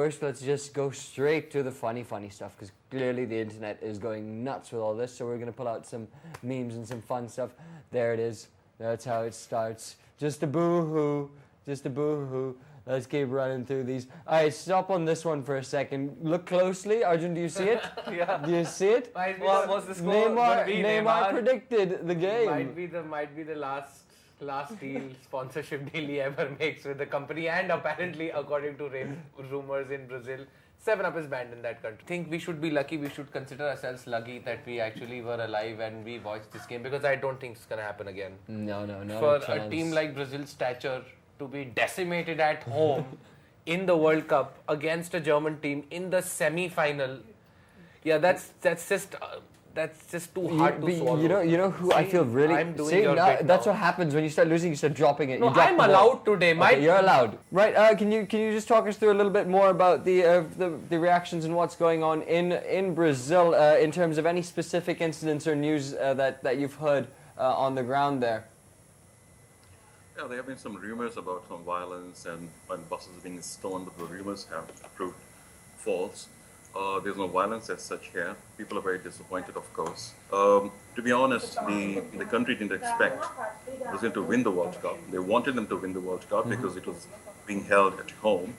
first, let's just go straight to the funny stuff, because clearly the internet is going nuts with all this. So we're going to pull out some memes and some fun stuff. There it is. That's how it starts. Just a boo-hoo. Just a boo-hoo. Let's keep running through these. All right, stop on this one for a second. Look closely. Arjun, do you see it? Yeah. Do you see it? What was the score? Neymar predicted the game. Might be the last deal, sponsorship deal he ever makes with the company, and apparently, according to rumors in Brazil, 7-Up is banned in that country. I think we should be lucky. We should consider ourselves lucky that we actually were alive and we watched this game, because I don't think it's gonna happen again. No. For a team like Brazil's stature to be decimated at home in the World Cup against a German team in the semi-final, yeah, that's just too hard to swallow. You know who I feel really. I'm doing your bit that's now. what happens when you start losing. You start dropping it. No, I'm allowed today. Okay, you're allowed. Right? Can you just talk us through a little bit more about the reactions and what's going on in Brazil in terms of any specific incidents or news that you've heard on the ground there? Yeah, there have been some rumors about some violence and buses being stolen, but the rumors have proved false. There's no violence as such here. People are very disappointed, of course. To be honest, the country didn't expect Brazil to win the World Cup. They wanted them to win the World Cup because it was being held at home,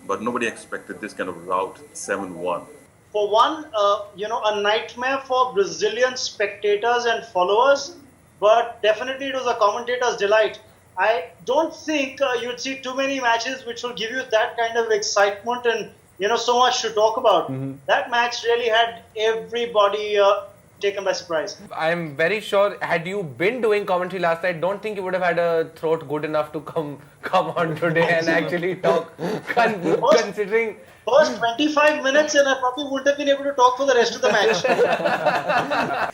but nobody expected this kind of rout, 7-1. For one, a nightmare for Brazilian spectators and followers, but definitely it was a commentator's delight. I don't think you'd see too many matches which will give you that kind of excitement and so much to talk about. That match really had everybody taken by surprise. I'm very sure, had you been doing commentary last night, don't think you would have had a throat good enough to come on today and actually talk, considering... First 25 minutes and I probably wouldn't have been able to talk for the rest of the match.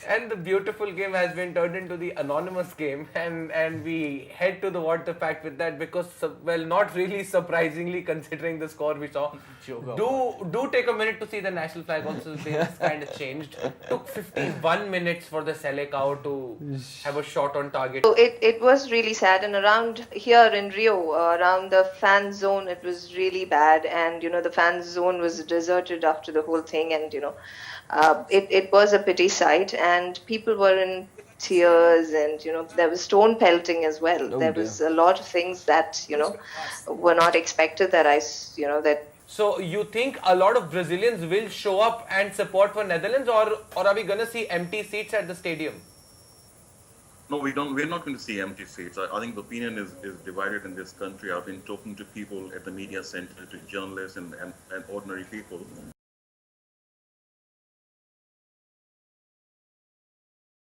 And the beautiful game has been turned into the anonymous game, and we head to the what the fact with that, because, well, not really surprisingly considering the score we saw. Do take a minute to see the national flag also. It's kind of changed. Took 51 minutes for the Selecao to have a shot on target. So it was really sad, and around here in Rio, around the fan zone, it was really bad, and the fan zone was deserted after the whole thing, and it was a pity sight, and people were in tears, and there was stone pelting as well. There was a lot of things that were not expected that So you think a lot of Brazilians will show up and support for Netherlands, or are we gonna see empty seats at the stadium? No, we don't. We're not going to see empty seats. I think the opinion is divided in this country. I've been talking to people at the media center, to journalists and ordinary people.